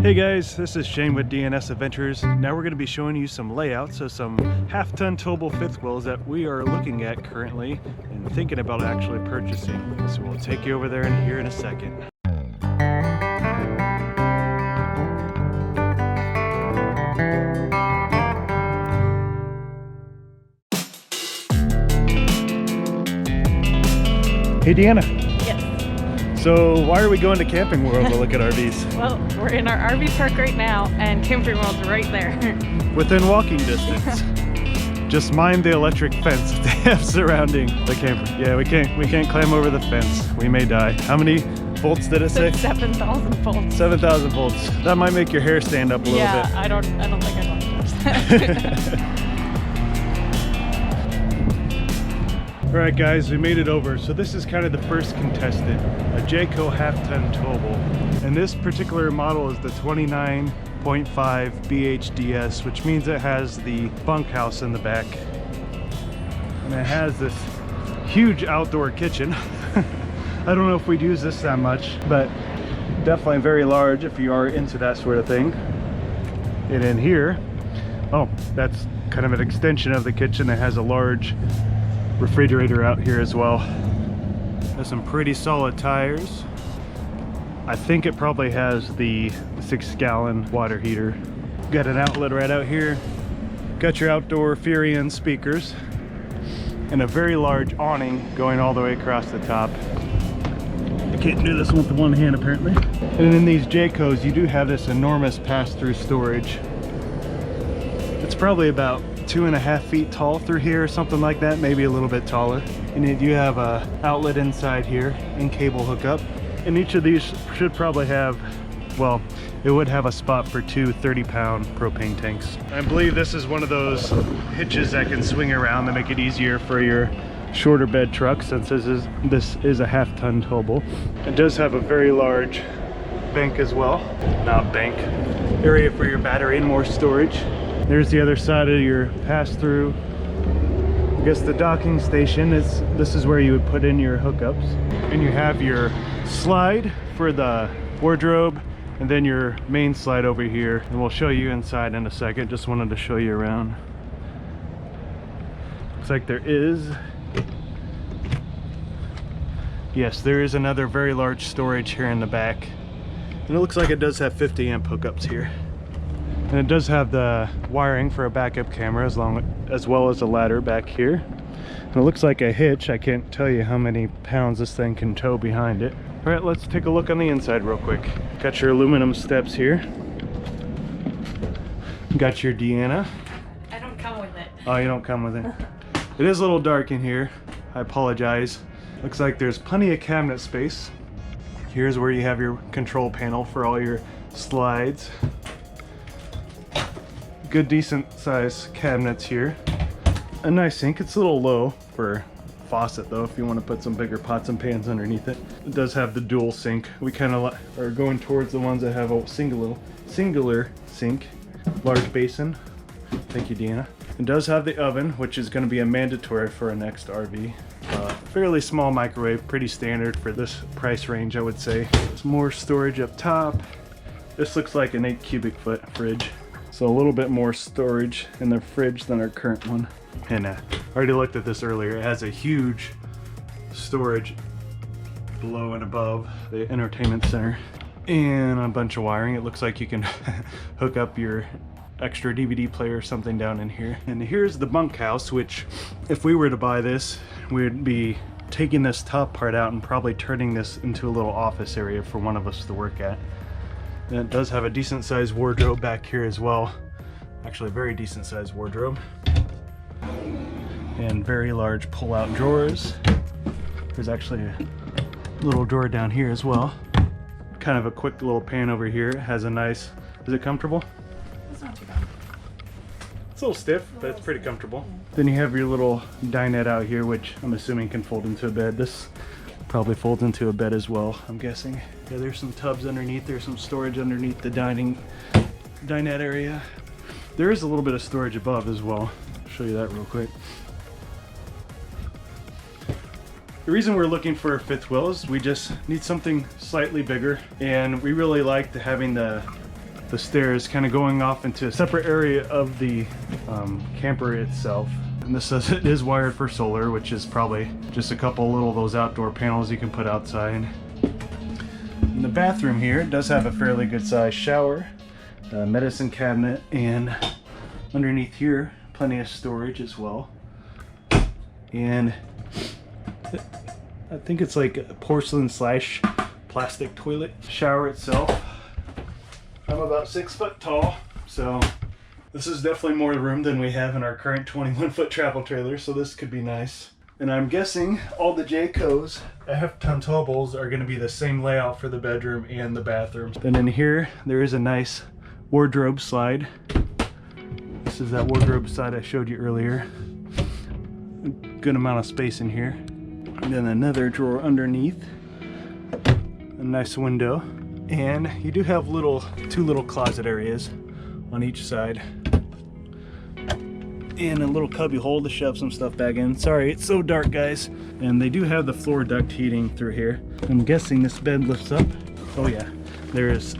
Hey guys, this is Shane with DnSAdventures. Now we're going to be showing you some layouts of some half-ton towable fifth wheels that we are looking at currently and thinking about actually purchasing. So we'll take you over there in here in a second. Hey Deanna. Yes. So why are we going to Camping World to look at RVs? Well, we're in our RV park right now and Camping World's right there. Within walking distance. Just mind the electric fence that they have surrounding the camper. Yeah, we can't climb over the fence. We may die. How many volts did it say? 7,000 volts. 7,000 volts. That might make your hair stand up a little bit. Yeah, I don't think I'd want to touch that. Alright guys, we made it over. So this is kind of the first contestant, a Jayco Half Ton Towable. And this particular model is the 29.5 BHDS, which means it has the bunkhouse in the back. And it has this huge outdoor kitchen. I don't know if we'd use this that much, but definitely very large if you are into that sort of thing. And in here, oh, that's kind of an extension of the kitchen that has a large refrigerator out here as well. There's some pretty solid tires. I think it probably has the 6-gallon water heater. Got an outlet right out here. Got your outdoor Furion speakers and a very large awning going all the way across the top. I can't do this with one hand apparently. And in these Jaycos you do have this enormous pass-through storage. It's probably about 2.5 feet tall through here or something like that, maybe a little bit taller. And you do have a outlet inside here and cable hookup. And each of these should probably have, well, it would have a spot for two 30-pound propane tanks. I believe this is one of those hitches that can swing around to make it easier for your shorter bed truck, since this is a half-ton towable. It does have a very large bank as well, not bank, area for your battery and more storage. There's the other side of your pass-through. I guess the docking station is, this is where you would put in your hookups. And you have your slide for the wardrobe, and then your main slide over here. And we'll show you inside in a second. Just wanted to show you around. Looks like there is, yes, there is another very large storage here in the back. And it looks like it does have 50 amp hookups here. And it does have the wiring for a backup camera as well as a ladder back here. And it looks like a hitch. I can't tell you how many pounds this thing can tow behind it. All right, let's take a look on the inside real quick. Got your aluminum steps here. Got your Deanna. I don't come with it. Oh, you don't come with it. It is a little dark in here. I apologize. Looks like there's plenty of cabinet space. Here's where you have your control panel for all your slides. Good decent size cabinets here. A nice sink. It's a little low for faucet though, if you want to put some bigger pots and pans underneath it. It does have the dual sink. We kind of are going towards the ones that have a singular sink. Large basin. Thank you, Deanna. It does have the oven, which is going to be a mandatory for a next RV. Fairly small microwave, pretty standard for this price range, I would say. Some more storage up top. This looks like an 8 cubic foot fridge. So a little bit more storage in the fridge than our current one. And I already looked at this earlier. It has a huge storage below and above the entertainment center. And a bunch of wiring. It looks like you can hook up your extra DVD player or something down in here. And here's the bunkhouse, which if we were to buy this, we would be taking this top part out and probably turning this into a little office area for one of us to work at. And it does have a decent sized wardrobe back here as well. Actually a very decent sized wardrobe. And very large pull-out drawers. There's actually a little drawer down here as well. Kind of a quick little pan over here. It has a nice, is it comfortable? It's not too bad. It's a little stiff, but it's pretty comfortable. Then you have your little dinette out here, which I'm assuming can fold into a bed. This probably folds into a bed as well, I'm guessing. Yeah, there's some tubs underneath. There's some storage underneath the dinette area. There is a little bit of storage above as well. I'll show you that real quick. The reason we're looking for a fifth wheel is we just need something slightly bigger, and we really liked having the the stairs kind of going off into a separate area of the camper itself. And this says it is wired for solar, which is probably just a couple little those outdoor panels you can put outside. In the bathroom here, it does have a fairly good sized shower, medicine cabinet, and underneath here, plenty of storage as well. And I think it's like a porcelain slash plastic toilet. Shower itself, I'm about 6 foot tall, so this is definitely more room than we have in our current 21-foot travel trailer, so this could be nice. And I'm guessing all the Jayco's Half Ton Towables are going to be the same layout for the bedroom and the bathroom. Then in here, there is a nice wardrobe slide. This is that wardrobe slide I showed you earlier. A good amount of space in here. And then another drawer underneath. A nice window. And you do have two little closet areas on each side. And a little cubby hole to shove some stuff back in. Sorry, it's so dark, guys. And they do have the floor duct heating through here. I'm guessing this bed lifts up. Oh yeah, there is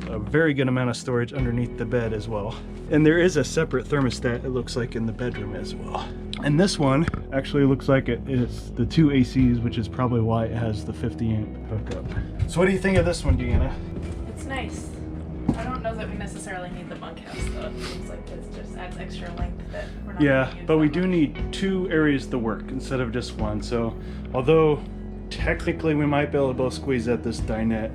a very good amount of storage underneath the bed as well. And there is a separate thermostat, it looks like, in the bedroom as well. And this one actually looks like it is the 2 ACs, which is probably why it has the 50 amp hookup. So what do you think of this one, Deanna? It's nice. I don't know that we necessarily need the bunkhouse though. It seems like it just adds extra length that we're not Yeah, gonna use but we that do much. need 2 areas to work instead of just one. So although technically we might be able to both squeeze at this dinette,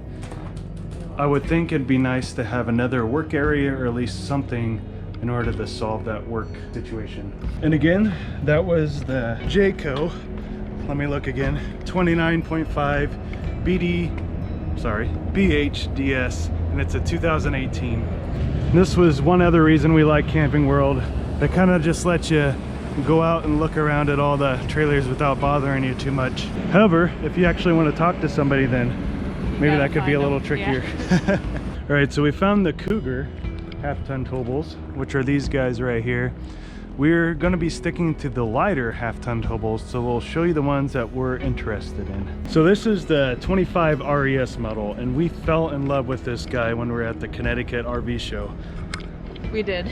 I would think it'd be nice to have another work area or at least something in order to solve that work situation. And again, that was the Jayco, let me look again, 29.5 BHDS, and it's a 2018. This was one other reason we like Camping World. They kind of just let you go out and look around at all the trailers without bothering you too much. However, if you actually want to talk to somebody, then maybe that could be a little trickier. Yeah. All right, so we found the Cougar Half Ton Towables, which are these guys right here. We're going to be sticking to the lighter Half Ton Towables, so we'll show you the ones that we're interested in. So this is the 25 RES model, and we fell in love with this guy when we were at the Connecticut RV show. We did.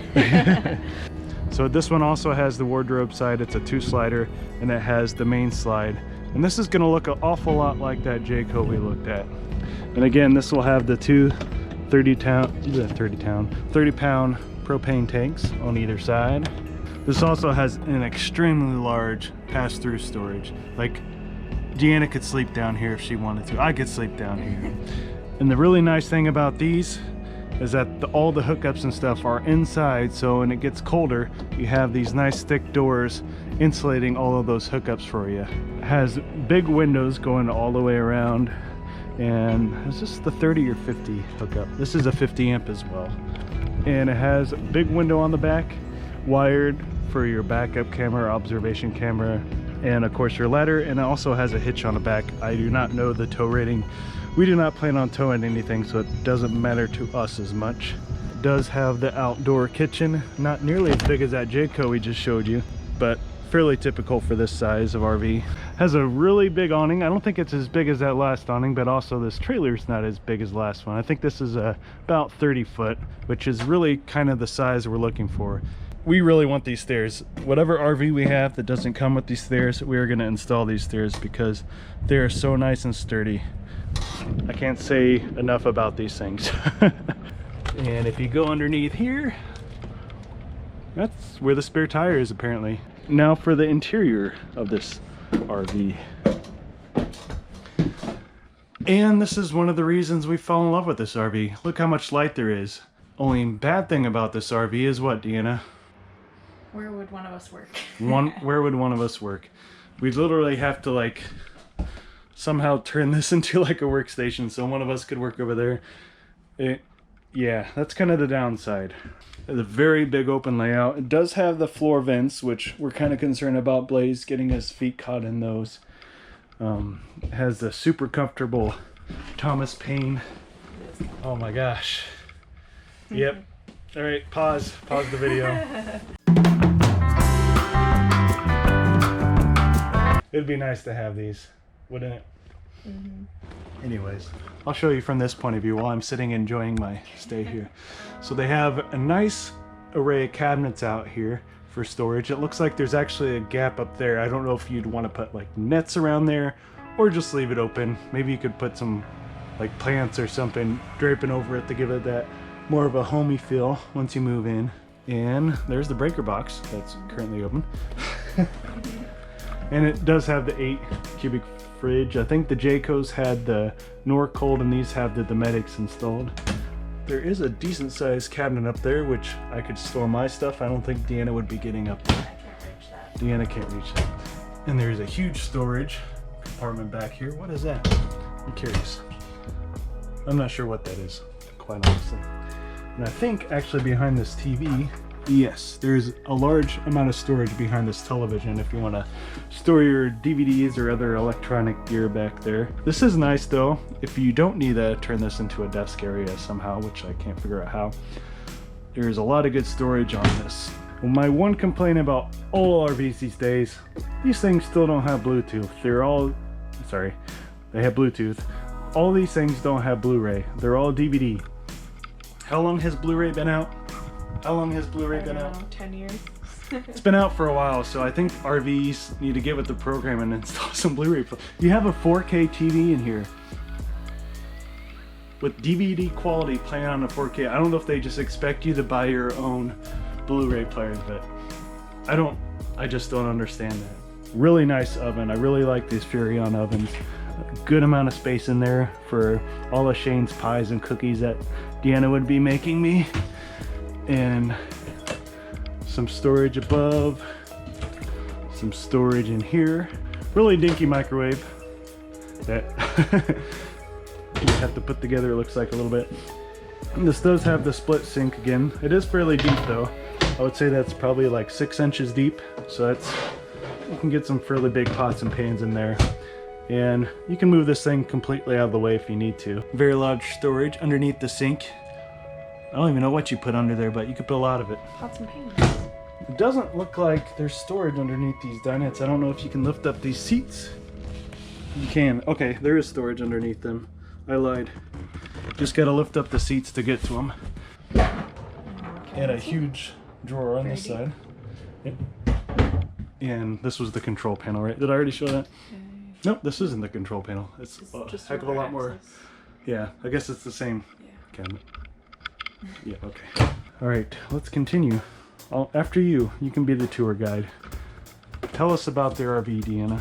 So this one also has the wardrobe side. It's a 2-slider, and it has the main slide. And this is going to look an awful lot like that Jayco we looked at. And again, this will have the 2 30-pound propane tanks on either side. This also has an extremely large pass-through storage. Like, Deanna could sleep down here if she wanted to. I could sleep down here. And the really nice thing about these is that all the hookups and stuff are inside, so when it gets colder, you have these nice thick doors insulating all of those hookups for you. It has big windows going all the way around. And is this the 30 or 50 hookup? This is a 50 amp as well. And it has a big window on the back, wired for your backup camera, observation camera, and of course your ladder. And it also has a hitch on the back. I do not know the tow rating. We do not plan on towing anything, so it doesn't matter to us as much. It does have the outdoor kitchen, not nearly as big as that Jayco we just showed you, but fairly typical for this size of RV. Has a really big awning. I don't think it's as big as that last awning, but also this trailer is not as big as the last one. I think this is about 30 foot, which is really kind of the size we're looking for. We really want these stairs. Whatever RV we have that doesn't come with these stairs, we are going to install these stairs because they are so nice and sturdy. I can't say enough about these things. And if you go underneath here, that's where the spare tire is apparently. Now for the interior of this RV. And this is one of the reasons we fell in love with this RV. Look how much light there is. Only bad thing about this RV is what, Deanna? Where would one of us work? Where would one of us work? We'd literally have to like somehow turn this into like a workstation so one of us could work over there. Yeah, that's kind of the downside. It's a very big open layout. It does have the floor vents, which we're kind of concerned about Blaze getting his feet caught in those. It has the super comfortable Thomas Paine. Oh my gosh. Yep. All right, pause the video. It'd be nice to have these, wouldn't it? Anyways, I'll show you from this point of view while I'm sitting enjoying my stay here. So they have a nice array of cabinets out here for storage. It looks like there's actually a gap up there. I don't know if you'd want to put like nets around there or just leave it open. Maybe you could put some like plants or something draping over it to give it that more of a homey feel once you move in. And there's the breaker box that's currently open. And it does have the 8 cubic fridge. I think the Jaycos had the Norcold and these have the DnSAdventures installed. There is a decent sized cabinet up there which I could store my stuff. I don't think Deanna would be getting up there. I can't reach that. Deanna can't reach that. And there's a huge storage compartment back here. What is that? I'm curious. I'm not sure what that is, quite honestly. And I think actually behind this TV, yes, there's a large amount of storage behind this television if you want to store your DVDs or other electronic gear back there. This is nice though, if you don't need to turn this into a desk area somehow, which I can't figure out how. There's a lot of good storage on this. Well, my one complaint about all RVs these days, these things still don't have Bluetooth. They have Bluetooth. All these things don't have Blu-ray. They're all DVD. How long has Blu-ray been out? How long has Blu-ray been out? 10 years. It's been out for a while, so I think RVs need to get with the program and install some Blu-ray. You have a 4K TV in here with DVD quality playing on a 4K. I don't know if they just expect you to buy your own Blu-ray player, but I just don't understand that. Really nice oven. I really like these Furrion ovens. A good amount of space in there for all of Shane's pies and cookies that Deanna would be making me. And some storage above, some storage in here. Really dinky microwave that you have to put together, it looks like a little bit. And this does have the split sink again. It is fairly deep though. I would say that's probably like 6 inches deep. So that's, you can get some fairly big pots and pans in there. And you can move this thing completely out of the way if you need to. Very large storage underneath the sink. I don't even know what you put under there, but you could put a lot of it. Pots and pans. It doesn't look like there's storage underneath these dinettes. I don't know if you can lift up these seats. You can. Okay, there is storage underneath them. I lied. Just gotta lift up the seats to get to them. And a huge drawer on this side. Yep. And this was the control panel, right? Did I already show that? Nope, this isn't the control panel. It's a heck of a lot more. Yeah, I guess it's the same cabinet. Yeah, okay. All right, let's continue. After you can be the tour guide. Tell us about the RV, Deanna.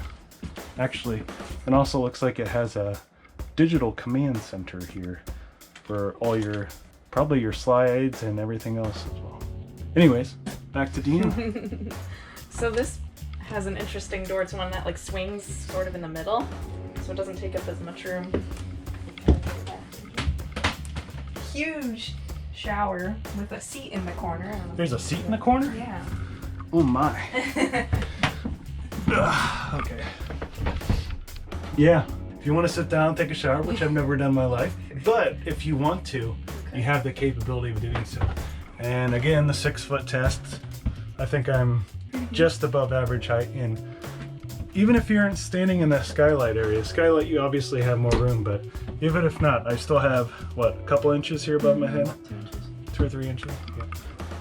Actually, it also looks like it has a digital command center here for all your, probably your slides and everything else as well. Anyways, back to Deanna. So this has an interesting door. It's one that like swings sort of in the middle, so it doesn't take up as much room. Huge shower with a seat in the corner. There's a seat in the corner? Yeah. Oh my. Okay. Yeah, if you want to sit down, take a shower, which I've never done in my life, but if you want to, you have the capability of doing so. And again, the 6-foot test, I think I'm just above average height. And even if you aren't standing in the skylight area, skylight you obviously have more room, but even if not, I still have, what, a couple inches here above my head? 2 inches. 2 or 3 inches? Yeah.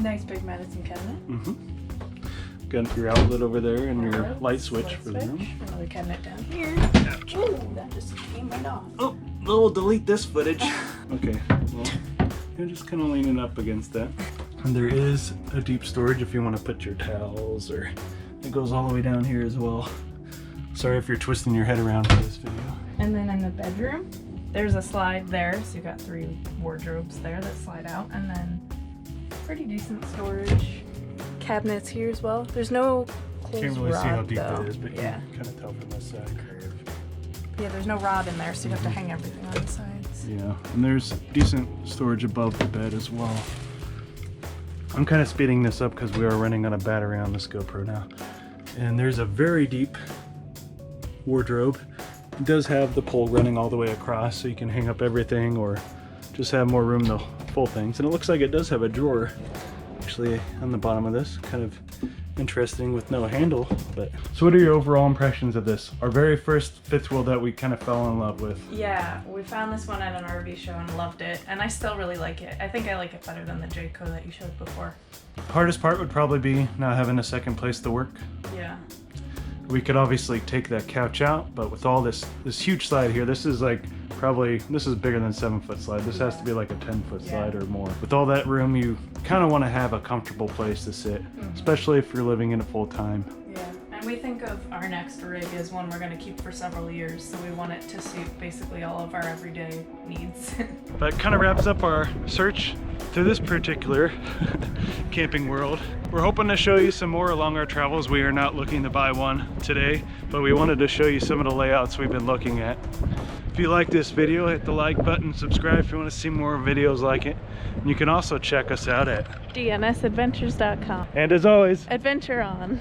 Nice big medicine cabinet. Mm-hmm. Got your outlet over there and your light switch for the room. Another cabinet down here. Ooh, that just came right off. Oh, we'll delete this footage. Okay, well, you're just kind of leaning up against that. And there is a deep storage if you want to put your towels, or it goes all the way down here as well. Sorry if you're twisting your head around for this video. And then in the bedroom, there's a slide there, so you got 3 wardrobes there that slide out, and then pretty decent storage. Cabinets here as well. There's no closed Can't really rod, see how deep though. it is, but you can kind of tell from this side. Yeah, there's no rod in there, so you have to hang everything on the sides. Yeah, and there's decent storage above the bed as well. I'm kind of speeding this up because we are running on a battery on this GoPro now. And there's a very deep wardrobe. It does have the pole running all the way across, so you can hang up everything or just have more room to fold things. And it looks like it does have a drawer actually on the bottom of this, kind of interesting with no handle. But so what are your overall impressions of this? Our very first fifth wheel that we kind of fell in love with. Yeah, we found this one at an RV show and loved it, and I still really like it. I think I like it better than the Jayco that you showed before. Hardest part would probably be not having a second place to work. Yeah. We could obviously take that couch out, but with all this huge slide here, this is like this is bigger than 7-foot slide. This has to be like a 10-foot slide or more. With all that room, you kind of want to have a comfortable place to sit, especially if you're living in it full time. Yeah, and we think of our next rig as one we're going to keep for several years, so we want it to suit basically all of our everyday needs. That kind of wraps up our search through this particular camping world. We're hoping to show you some more along our travels. We are not looking to buy one today, but we wanted to show you some of the layouts we've been looking at. If you like this video, hit the like button, subscribe if you want to see more videos like it. And you can also check us out at DnSAdventures.com. And as always, Adventure on.